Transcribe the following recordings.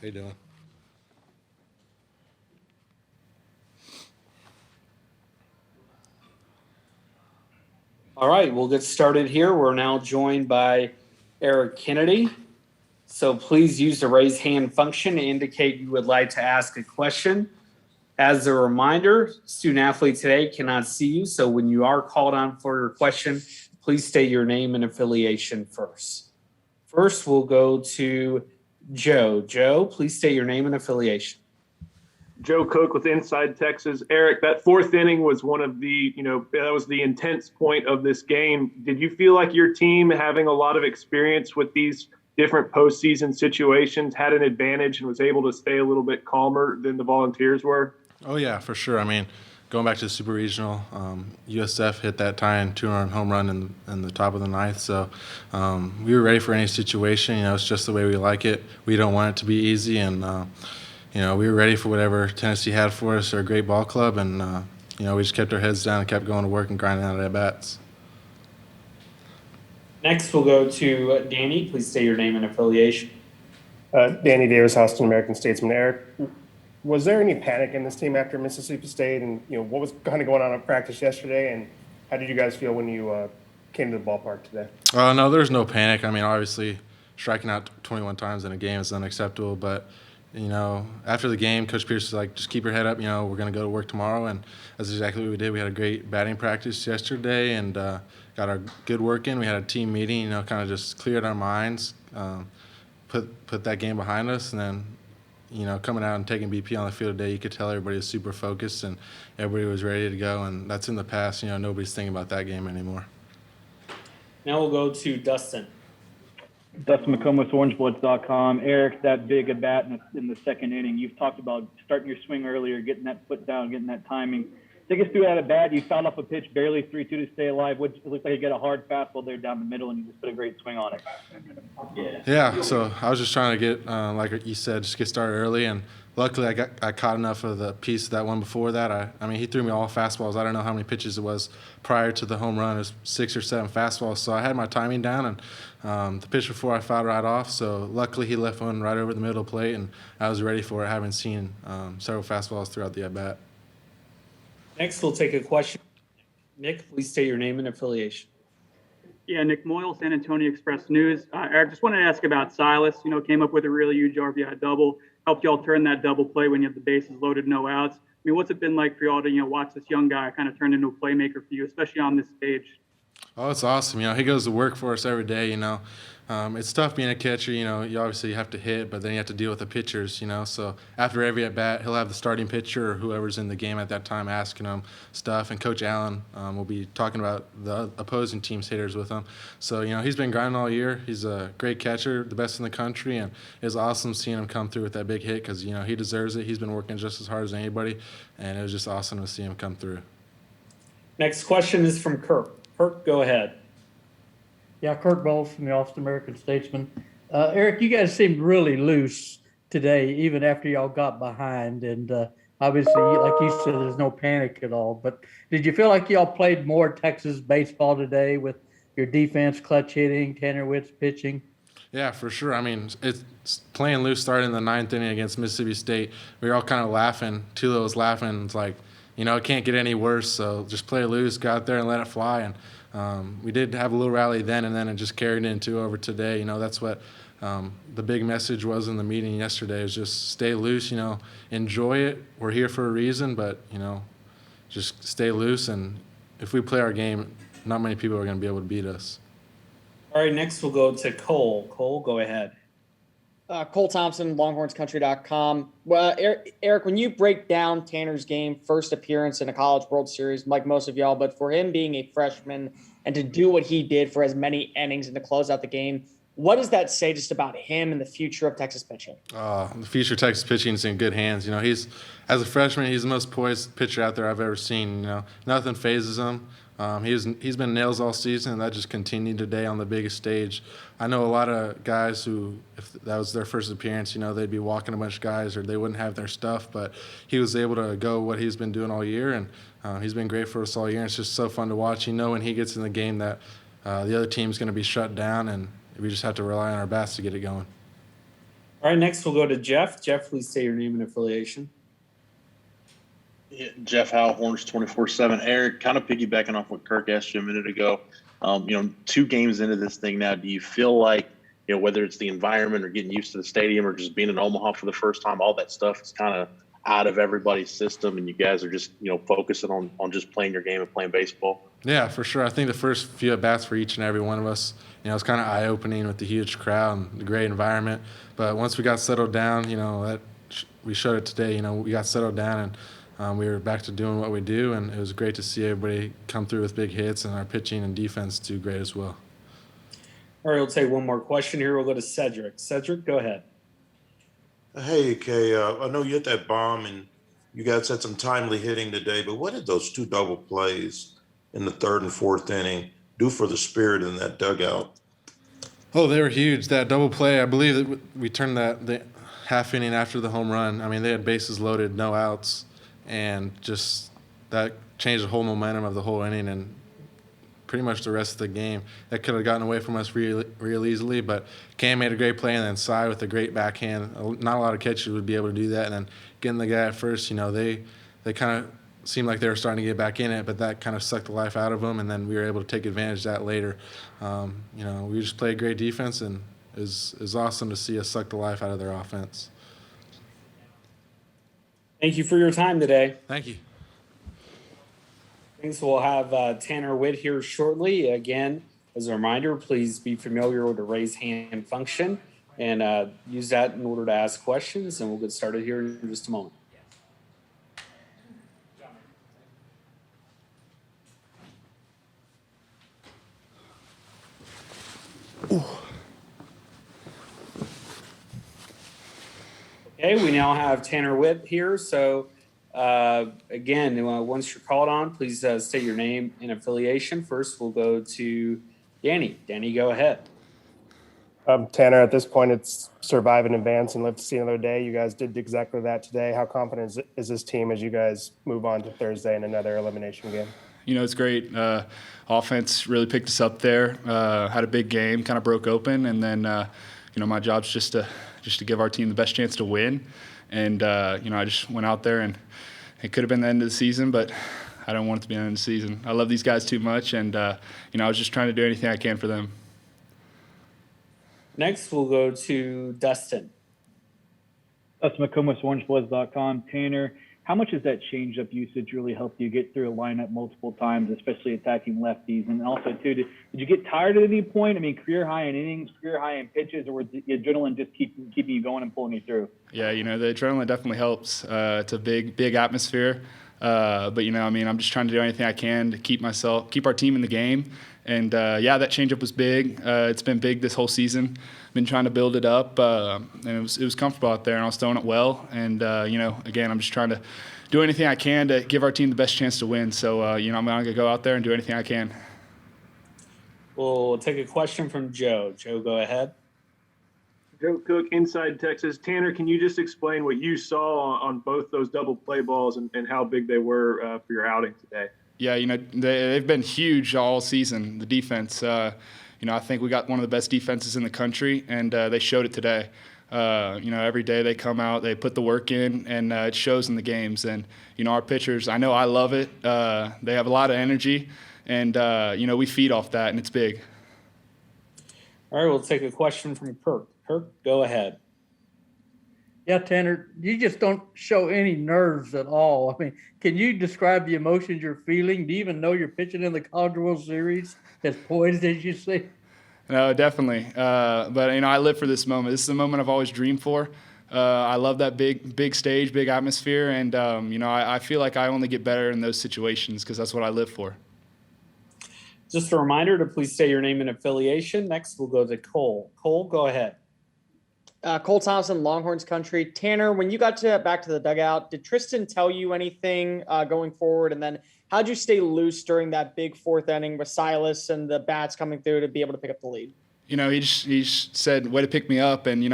How you doing? All right, we'll get started here. We're now joined by Eric Kennedy. So please use the raise hand function to indicate you would like to ask a question. As a reminder, student athlete today cannot see you. So when you are called on for your question, please state your name and affiliation first. First, we'll go to Joe. Joe, please state your name and affiliation. Joe Cook with Inside Texas. Eric, that fourth inning was one of the, that was the intense point of this game. Did you feel like your team, having a lot of experience with these different postseason situations, had an advantage and was able to stay a little bit calmer than the Volunteers were? Oh yeah, for sure. I mean, going back to the Super Regional, USF hit that tying two-run home run in the top of the ninth. So we were ready for any situation. It's just the way we like it. We don't want it to be easy, and we were ready for whatever Tennessee had for us. They're a great ball club, and we just kept our heads down and kept going to work and grinding out at bats. Next, we'll go to Danny. Please state your name and affiliation. Danny Davis, Austin American Statesman. Eric, was there any panic in this team after Mississippi State? And what was kind of going on at practice yesterday? And how did you guys feel when you came to the ballpark today? No, there's no panic. I mean, obviously, striking out 21 times in a game is unacceptable. But after the game, Coach Pierce was like, "Just keep your head up. We're going to go to work tomorrow." And that's exactly what we did. We had a great batting practice yesterday and got our good work in. We had a team meeting. Kind of just cleared our minds, put that game behind us, and then. Coming out and taking BP on the field today, you could tell everybody was super focused and everybody was ready to go. And that's in the past. Nobody's thinking about that game anymore. Now we'll go to Dustin. Dustin McComb with OrangeBloods.com. Eric, that big at bat in the second inning. You've talked about starting your swing earlier, getting that foot down, getting that timing. Take us through that at bat. You found off a pitch, barely 3-2 to stay alive. It looked like you got a hard fastball there down the middle, and you just put a great swing on it. Yeah. So I was just trying to get, like you said, just get started early, and luckily I caught enough of the piece of that one before that. I mean, he threw me all fastballs. I don't know how many pitches it was prior to the home run. It was 6 or 7 fastballs. So I had my timing down, and the pitch before I fouled right off. So luckily he left one right over the middle plate, and I was ready for it, having seen several fastballs throughout the at bat. Next, we'll take a question. Nick, please state your name and affiliation. Yeah, Nick Moyle, San Antonio Express News. Eric, just wanted to ask about Silas. Came up with a really huge RBI double, helped y'all turn that double play when you have the bases loaded, no outs. I mean, what's it been like for y'all to, watch this young guy kind of turn into a playmaker for you, especially on this stage? Oh, it's awesome. He goes to work for us every day, It's tough being a catcher, you obviously have to hit, but then you have to deal with the pitchers, So after every at-bat, he'll have the starting pitcher or whoever's in the game at that time asking him stuff, and Coach Allen will be talking about the opposing team's hitters with him. So, he's been grinding all year. He's a great catcher, the best in the country, and it's awesome seeing him come through with that big hit because, he deserves it. He's been working just as hard as anybody, and it was just awesome to see him come through. Next question is from Kirk. Kirk, go ahead. Yeah, Kurt Bowles from the Austin American Statesman. Eric, you guys seemed really loose today, even after y'all got behind. And obviously, like you said, there's no panic at all. But did you feel like y'all played more Texas baseball today with your defense, clutch hitting, Tanner Witt's pitching? Yeah, for sure. I mean, it's playing loose starting in the ninth inning against Mississippi State. We were all kind of laughing. Tulo was laughing. It's like, it can't get any worse. So just play loose, go out there and let it fly. And we did have a little rally then, and then it just carried into over today. That's what the big message was in the meeting yesterday is just stay loose, enjoy it. We're here for a reason, but, just stay loose. And if we play our game, not many people are going to be able to beat us. All right, next we'll go to Cole. Cole, go ahead. Cole Thompson, Longhornscountry.com. Well, Eric, when you break down Tanner's game, first appearance in a College World Series, like most of y'all, but for him being a freshman and to do what he did for as many innings and to close out the game, what does that say just about him and the future of Texas pitching? The future of Texas pitching is in good hands. He's as a freshman, he's the most poised pitcher out there I've ever seen. Nothing phases him. He's been nails all season, and that just continued today on the biggest stage. I know a lot of guys who, if that was their first appearance, they'd be walking a bunch of guys or they wouldn't have their stuff, but he was able to go what he's been doing all year, and he's been great for us all year. And it's just so fun to watch. When he gets in the game that the other team's going to be shut down, and we just have to rely on our bats to get it going. All right, next we'll go to Jeff. Jeff, please say your name and affiliation. Yeah, Jeff Howe, Horns 24/7. Eric, kind of piggybacking off what Kirk asked you a minute ago. 2 games into this thing now, do you feel like, whether it's the environment or getting used to the stadium or just being in Omaha for the first time, all that stuff is kind of out of everybody's system, and you guys are just, focusing on just playing your game and playing baseball? Yeah, for sure. I think the first few at bats for each and every one of us, it's kind of eye opening with the huge crowd and the great environment. But once we got settled down, we showed it today. We got settled down and we were back to doing what we do, and it was great to see everybody come through with big hits, and our pitching and defense do great as well. All right, we'll take one more question here. We'll go to Cedric. Cedric, go ahead. Hey, Kay, I know you hit that bomb and you guys had some timely hitting today, but what did those 2 double plays in the 3rd and 4th inning do for the spirit in that dugout? Oh, they were huge. That double play, I believe that we turned the half inning after the home run. I mean, they had bases loaded, no outs, and just that changed the whole momentum of the whole inning and pretty much the rest of the game. That could have gotten away from us real easily, but Cam made a great play, and then Cy with a great backhand. Not a lot of catchers would be able to do that, and then getting the guy at first, they kind of seemed like they were starting to get back in it, but that kind of sucked the life out of them, and then we were able to take advantage of that later. We just played great defense, and it was awesome to see us suck the life out of their offense. Thank you for your time today. Thank you. Thanks. We'll have Tanner Witt here shortly. Again, as a reminder, please be familiar with the raise hand function and use that in order to ask questions, and we'll get started here in just a moment. Okay, we now have Tanner Witt here. So again, once you're called on, please state your name and affiliation. First, we'll go to Danny. Danny, go ahead. Tanner, at this point, it's survive and advance and live to see another day. You guys did exactly that today. How confident is this team as you guys move on to Thursday in another elimination game? It's great. Offense really picked us up there. Had a big game, kind of broke open, and then my job's just to give our team the best chance to win. And I just went out there, and it could have been the end of the season, but I don't want it to be the end of the season. I love these guys too much, and I was just trying to do anything I can for them. Next, we'll go to Dustin. Dustin McComas, OrangeBloods.com. Tanner, how much has that changeup usage really helped you get through a lineup multiple times, especially attacking lefties? And also, too, did you get tired at any point? I mean, career high in innings, career high in pitches, or was the adrenaline just keeping you going and pulling you through? Yeah, the adrenaline definitely helps. It's a big atmosphere. But, I'm just trying to do anything I can to keep our team in the game. And, that changeup was big. It's been big this whole season. Been trying to build it up, and it was comfortable out there, and I was throwing it well. And, again, I'm just trying to do anything I can to give our team the best chance to win. So, I'm going to go out there and do anything I can. We'll take a question from Joe. Joe, go ahead. Joe Cook, Inside Texas. Tanner, can you just explain what you saw on both those double play balls and how big they were for your outing today? Yeah, they've been huge all season, the defense. I think we got one of the best defenses in the country, and they showed it today. Every day they come out, they put the work in, and it shows in the games. And, our pitchers, I know I love it. They have a lot of energy, and, we feed off that, and it's big. All right, we'll take a question from Kirk. Kirk, go ahead. Yeah, Tanner, you just don't show any nerves at all. I mean, can you describe the emotions you're feeling? Do you even know you're pitching in the College World Series as poised as you see? No, definitely. But, I live for this moment. This is the moment I've always dreamed for. I love that big stage, big atmosphere. And, I feel like I only get better in those situations because that's what I live for. Just a reminder to please state your name and affiliation. Next, we'll go to Cole. Cole, go ahead. Cole Thompson, Longhorns Country. Tanner, when you got back to the dugout, did Tristan tell you anything going forward? And then how'd you stay loose during that big 4th inning with Silas and the bats coming through to be able to pick up the lead? He just said, way to pick me up. And,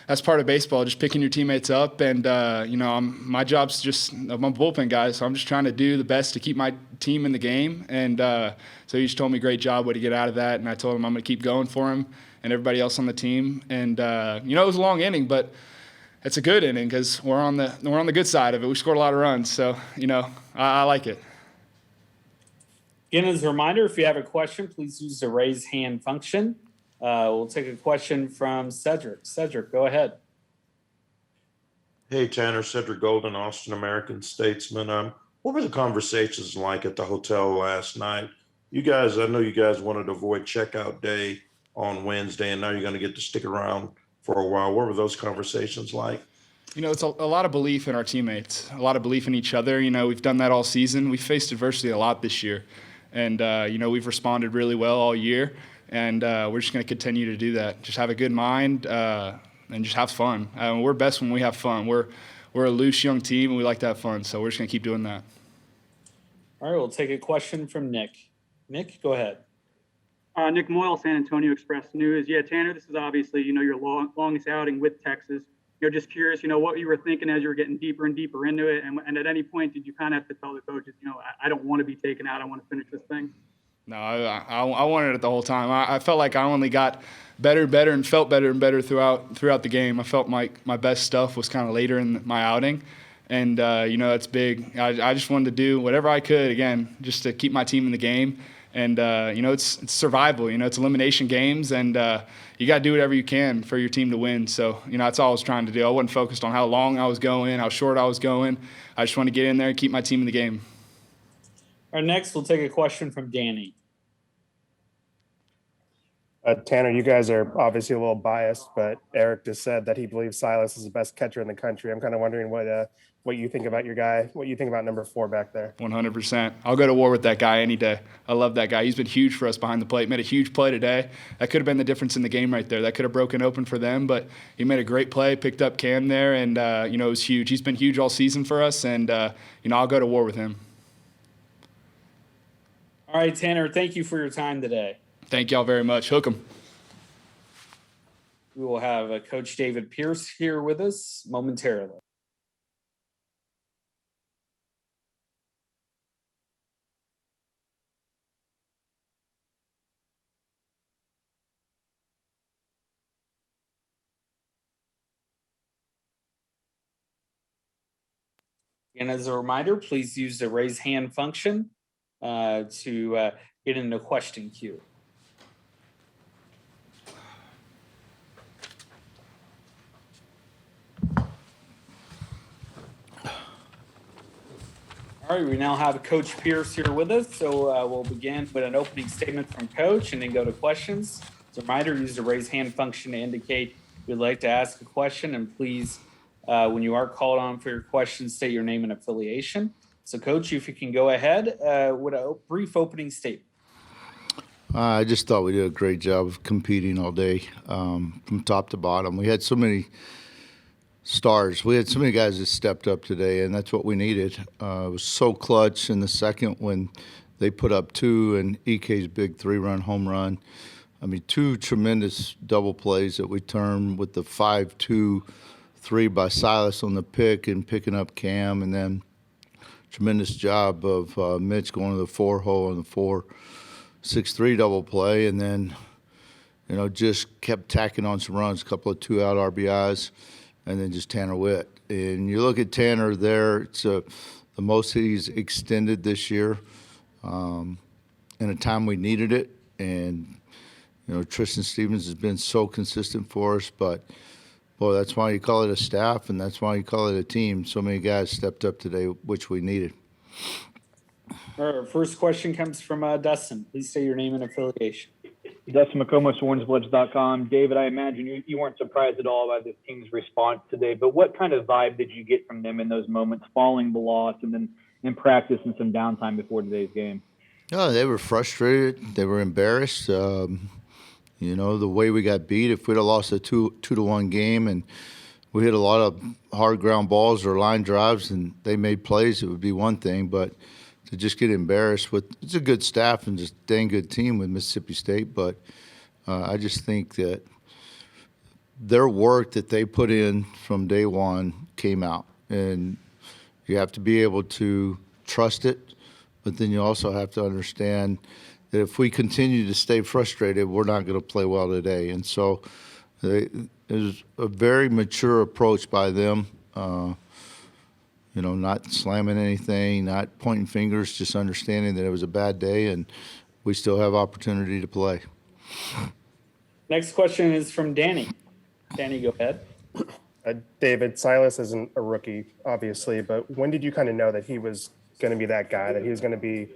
that's part of baseball, just picking your teammates up. And, my job's I'm a bullpen guy, so I'm just trying to do the best to keep my team in the game. And so he just told me, great job, way to get out of that. And I told him I'm going to keep going for him. and everybody else on the team. And it was a long inning, but it's a good inning because we're on the good side of it. We scored a lot of runs, so I like it. Again, as a reminder, if you have a question, please use the raise hand function. We'll take a question from Cedric. Cedric, go ahead. Hey, Tanner, Cedric Golden, Austin American Statesman. What were the conversations like at the hotel last night? I know you guys wanted to avoid checkout day on Wednesday, and now you're going to get to stick around for a while. What were those conversations like? It's a lot of belief in our teammates, a lot of belief in each other. We've done that all season. We've faced adversity a lot this year, and we've responded really well all year, and we're just going to continue to do that. Just have a good mind and just have fun. We're best when we have fun. We're a loose young team, and we like to have fun, so we're just going to keep doing that. All right, we'll take a question from Nick. Nick, go ahead. Nick Moyle, San Antonio Express News. Yeah, Tanner, this is obviously, your longest outing with Texas. Just curious, what you were thinking as you were getting deeper and deeper into it. And at any point, did you kind of have to tell the coaches, I don't want to be taken out. I want to finish this thing? No, I wanted it the whole time. I felt like I only got better and felt better and better throughout the game. I felt my best stuff was kind of later in my outing. And, that's big. I just wanted to do whatever I could, again, just to keep my team in the game. And, it's survival. It's elimination games, and you got to do whatever you can for your team to win. So, that's all I was trying to do. I wasn't focused on how long I was going, how short I was going. I just want to get in there and keep my team in the game. All right, next we'll take a question from Danny. Tanner, you guys are obviously a little biased, but Eric just said that he believes Silas is the best catcher in the country. I'm kind of wondering what you think about your guy, what you think about number 4 back there. 100%. I'll go to war with that guy any day. I love that guy. He's been huge for us behind the plate. Made a huge play today. That could have been the difference in the game right there. That could have broken open for them, but he made a great play, picked up Cam there, and, it was huge. He's been huge all season for us, and, I'll go to war with him. All right, Tanner, thank you for your time today. Thank y'all very much. Hook 'em. We will have Coach David Pierce here with us momentarily. And as a reminder, please use the raise hand function to get in the question queue. All right, we now have Coach Pierce here with us, so we'll begin with an opening statement from Coach and then go to questions. As a reminder, use the raise hand function to indicate you'd like to ask a question, and please, when you are called on for your question, state your name and affiliation. So, Coach, if you can go ahead with a brief opening statement. I just thought we did a great job of competing all day from top to bottom. We had so many stars. We had so many guys that stepped up today, and that's what we needed. It was so clutch in the second when they put up 2 and EK's big 3-run home run. I mean, 2 tremendous double plays that we turned with the 5-2-3 by Silas on the pick and picking up Cam, and then tremendous job of Mitch going to the 4-hole on the 4-6-3 double play, and then, just kept tacking on some runs, a couple of 2-out RBIs. And then just Tanner Witt. And you look at Tanner there, it's the most he's extended this year in a time we needed it. And, Tristan Stevens has been so consistent for us. But, boy, that's why you call it a staff, and that's why you call it a team. So many guys stepped up today, which we needed. Our first question comes from Dustin. Please state your name and affiliation. Dustin McComas, OrangeBloods.com. David, I imagine you weren't surprised at all by this team's response today, but what kind of vibe did you get from them in those moments following the loss and then in practice and some downtime before today's game? Oh, they were frustrated. They were embarrassed. The way we got beat, if we'd have lost a 2-1 game and we hit a lot of hard ground balls or line drives and they made plays, it would be one thing, but to just get embarrassed with, it's a good staff and just dang good team with Mississippi State, but I just think that their work that they put in from day one came out, and you have to be able to trust it, but then you also have to understand that if we continue to stay frustrated, we're not going to play well today. And so it was a very mature approach by them. Not slamming anything, not pointing fingers, just understanding that it was a bad day and we still have opportunity to play. Next question is from Danny. Danny, go ahead. David, Silas isn't a rookie, obviously, but when did you kind of know that he was going to be that guy, that he was going to be,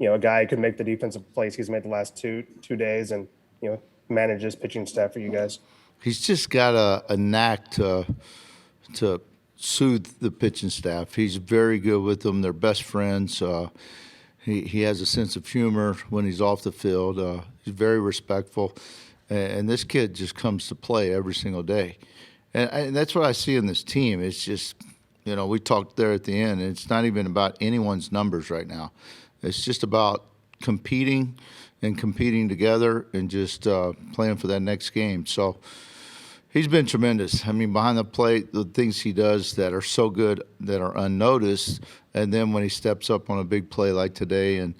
a guy who could make the defensive plays he's made the last two days and, manage his pitching staff for you guys? He's just got a knack to soothe the pitching staff. He's very good with them. They're best friends. He has a sense of humor when he's off the field. He's very respectful. And this kid just comes to play every single day. And that's what I see in this team. It's just, we talked there at the end, and it's not even about anyone's numbers right now. It's just about competing together and just playing for that next game. So he's been tremendous. I mean, behind the plate, the things he does that are so good that are unnoticed, and then when he steps up on a big play like today and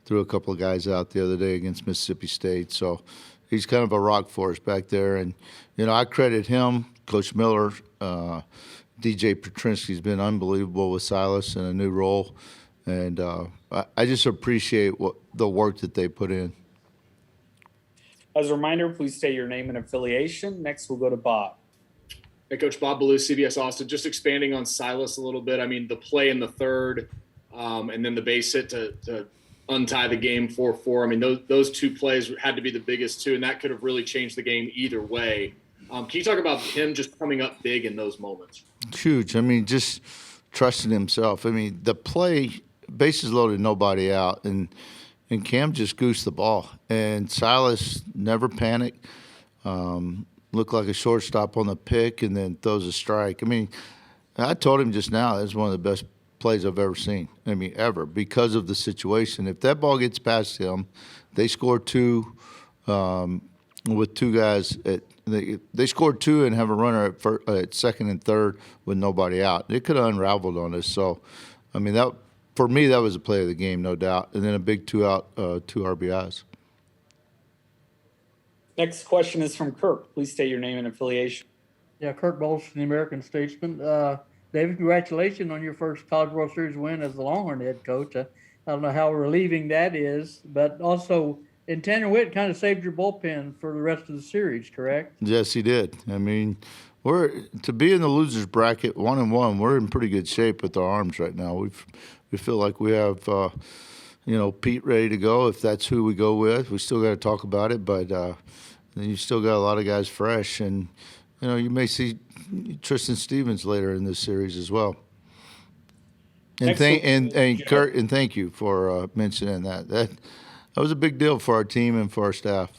threw a couple of guys out the other day against Mississippi State. So he's kind of a rock for us back there. And, I credit him, Coach Miller, DJ Petrinsky's been unbelievable with Silas in a new role. And I just appreciate the work that they put in. As a reminder, please state your name and affiliation. Next, we'll go to Bob. Hey, Coach Bob Ballou, CBS Austin. Just expanding on Silas a little bit. I mean, the play in the third and then the base hit to untie the game 4-4. I mean, those two plays had to be the biggest two, and that could have really changed the game either way. Can you talk about him just coming up big in those moments? Huge. I mean, just trusting himself. I mean, the play, bases loaded, nobody out, and Cam just goosed the ball. And Silas never panicked, looked like a shortstop on the pick, and then throws a strike. I mean, I told him just now, that's one of the best plays I've ever seen. I mean, ever, because of the situation. If that ball gets past him, they score two with two guys. They scored two and have a runner at second and third with nobody out. It could have unraveled on us. So, I mean, that for me, that was a play of the game, no doubt. And then a big two RBIs. Next question is from Kirk. Please state your name and affiliation. Yeah, Kirk Bowles from the American Statesman. David, congratulations on your first College World Series win as the Longhorn head coach. I don't know how relieving that is, but also, and Tanner Witt kind of saved your bullpen for the rest of the series, correct? Yes, he did. I mean, to be in the losers bracket 1-1, we're in pretty good shape with our arms right now. We feel like we have, Pete ready to go if that's who we go with. We still got to talk about it, but then you still got a lot of guys fresh, and you may see Tristan Stevens later in this series as well. And Kurt, and thank you for mentioning that. That was a big deal for our team and for our staff.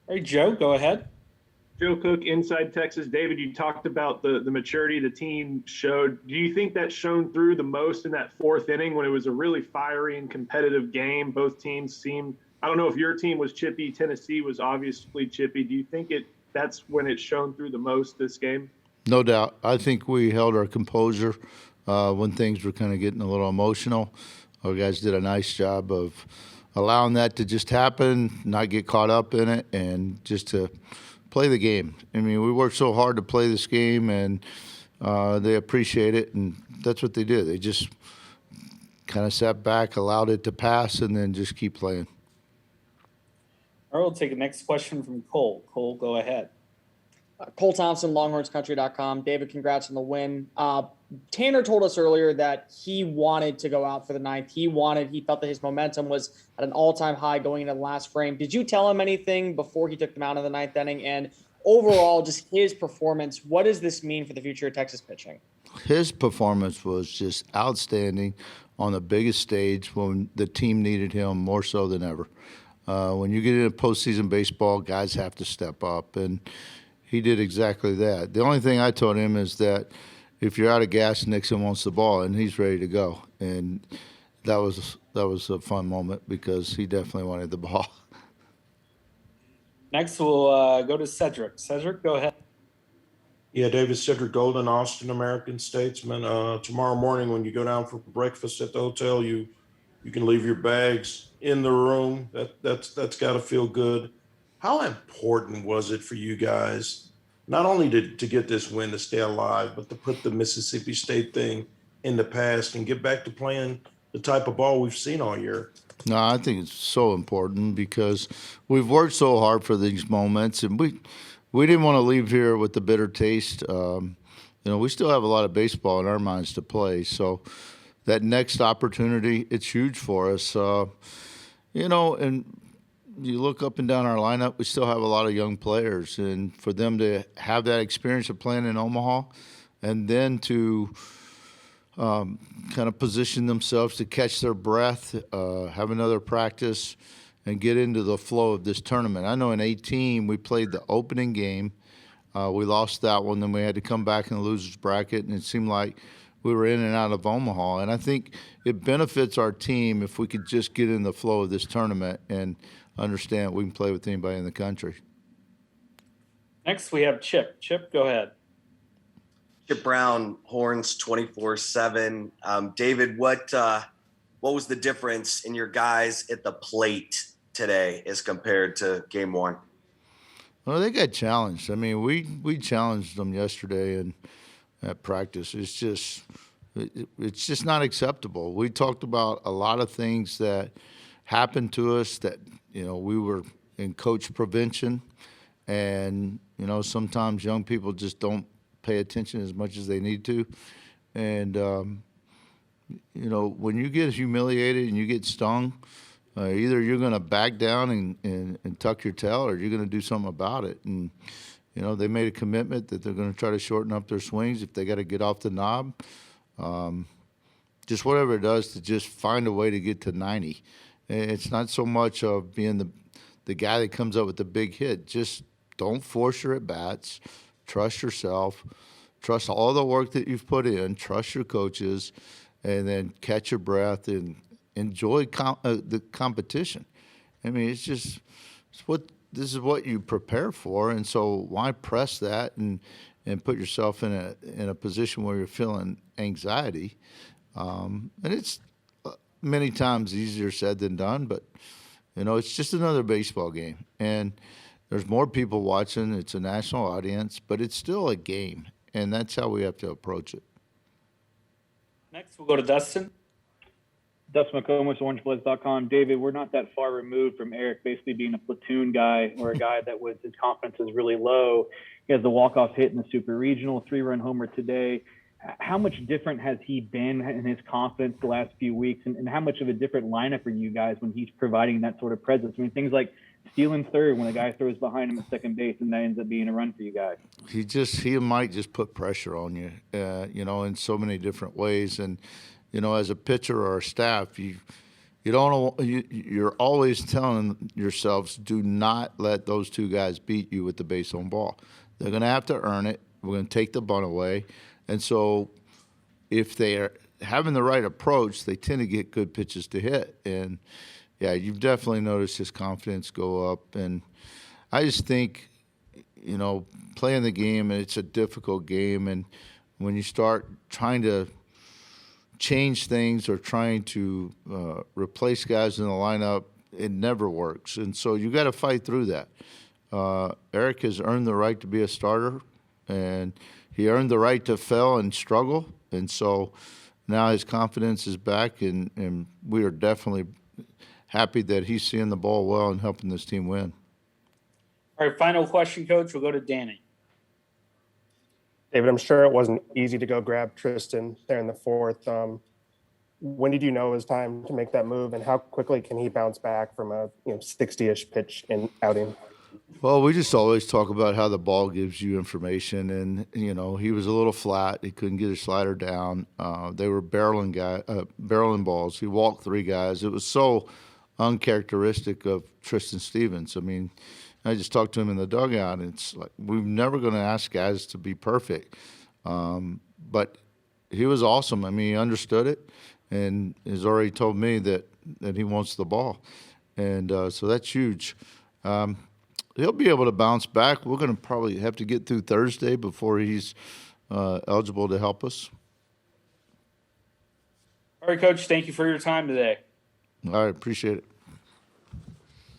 All right, Joe, go ahead. Joe Cook, Inside Texas. David, you talked about the maturity the team showed. Do you think that shone through the most in that fourth inning when it was a really fiery and competitive game? Both teams seemed, I don't know if your team was chippy. Tennessee was obviously chippy. Do you think that's when it shone through the most this game? No doubt. I think we held our composure when things were kind of getting a little emotional. Our guys did a nice job of allowing that to just happen, not get caught up in it, and just to play the game. I mean, we worked so hard to play this game, and they appreciate it, and that's what they did. They just kind of sat back, allowed it to pass, and then just keep playing. All right, we'll take the next question from Cole. Cole, go ahead. Cole Thompson, longhornscountry.com. David, congrats on the win. Tanner told us earlier that he wanted to go out for the ninth. He felt that his momentum was at an all-time high going into the last frame. Did you tell him anything before he took them out in the ninth inning? And overall, just his performance, what does this mean for the future of Texas pitching? His performance was just outstanding on the biggest stage when the team needed him more so than ever. When you get into postseason baseball, guys have to step up, and he did exactly that. The only thing I told him is that if you're out of gas, Nixon wants the ball, and he's ready to go. And that was a fun moment because he definitely wanted the ball. Next, we'll go to Cedric. Cedric, go ahead. Yeah, David, Cedric Golden, Austin American Statesman. Tomorrow morning when you go down for breakfast at the hotel, you You can leave your bags in the room. That's got to feel good. How important was it for you guys, not only to get this win to stay alive, but to put the Mississippi State thing in the past and get back to playing the type of ball we've seen all year? No, I think it's so important because we've worked so hard for these moments, and we didn't want to leave here with the bitter taste. We still have a lot of baseball in our minds to play, so that next opportunity, it's huge for us. And you look up and down our lineup, we still have a lot of young players, and for them to have that experience of playing in Omaha, and then to kind of position themselves to catch their breath, have another practice, and get into the flow of this tournament. I know in 2018 we played the opening game. We lost that one, then we had to come back in the loser's bracket, and it seemed like we were in and out of Omaha. And I think it benefits our team if we could just get in the flow of this tournament and understand we can play with anybody in the country. Next, we have Chip. Chip, go ahead. Chip Brown, Horns 24/7. David, what was the difference in your guys at the plate today as compared to game one? Well, they got challenged. I mean, we challenged them yesterday and at practice. It's just not acceptable. We talked about a lot of things that happened to us that, we were in coach prevention, and, sometimes young people just don't pay attention as much as they need to. And, when you get humiliated and you get stung, either you're going to back down and tuck your tail, or you're going to do something about it. And, they made a commitment that they're going to try to shorten up their swings if they got to get off the knob. Just whatever it does to just find a way to get to 90. It's not so much of being the guy that comes up with the big hit. Just don't force your at-bats. Trust yourself. Trust all the work that you've put in. Trust your coaches. And then catch your breath and enjoy the competition. I mean, this is what you prepare for, and so why press that and put yourself in a position where you're feeling anxiety? And it's many times easier said than done, but it's just another baseball game, and there's more people watching. It's a national audience, but it's still a game, and that's how we have to approach it. Next, we'll go to Dustin. Dustin McComas, OrangeBloods.com. David, we're not that far removed from Eric basically being a platoon guy, or a guy that was his confidence is really low. He has the walk-off hit in the Super Regional, 3-run homer today. How much different has he been in his confidence the last few weeks, and how much of a different lineup are you guys when he's providing that sort of presence? I mean, things like stealing third when a guy throws behind him at second base, and that ends up being a run for you guys. He might just put pressure on you, in so many different ways. And, as a pitcher or a staff, you're always telling yourselves, do not let those two guys beat you with the base on ball. They're going to have to earn it. We're going to take the bunt away. And so if they are having the right approach, they tend to get good pitches to hit. And, yeah, you've definitely noticed his confidence go up. And I just think, playing the game, and it's a difficult game. And when you start trying to change things or trying to replace guys in the lineup, it never works. And so you got to fight through that. Eric has earned the right to be a starter, and he earned the right to fail and struggle. And so now his confidence is back, and we are definitely happy that he's seeing the ball well and helping this team win. All right, final question, Coach. We'll go to Danny. David, I'm sure it wasn't easy to go grab Tristan there in the fourth. When did you know it was time to make that move, and how quickly can he bounce back from a 60-ish pitch in outing? Well, we just always talk about how the ball gives you information, and he was a little flat. He couldn't get his slider down. They were barreling balls. He walked 3 guys. It was so uncharacteristic of Tristan Stevens. I mean, I just talked to him in the dugout, and it's like we're never going to ask guys to be perfect. But he was awesome. I mean, he understood it, and has already told me that he wants the ball, and so that's huge. He'll be able to bounce back. We're going to probably have to get through Thursday before he's eligible to help us. All right, Coach, thank you for your time today. All right, appreciate it.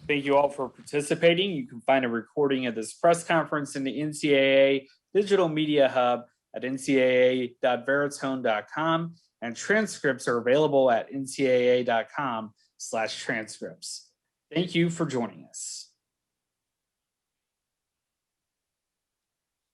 Thank you all for participating. You can find a recording of this press conference in the NCAA Digital Media Hub at ncaa.veritone.com, and transcripts are available at ncaa.com/transcripts. Thank you for joining us.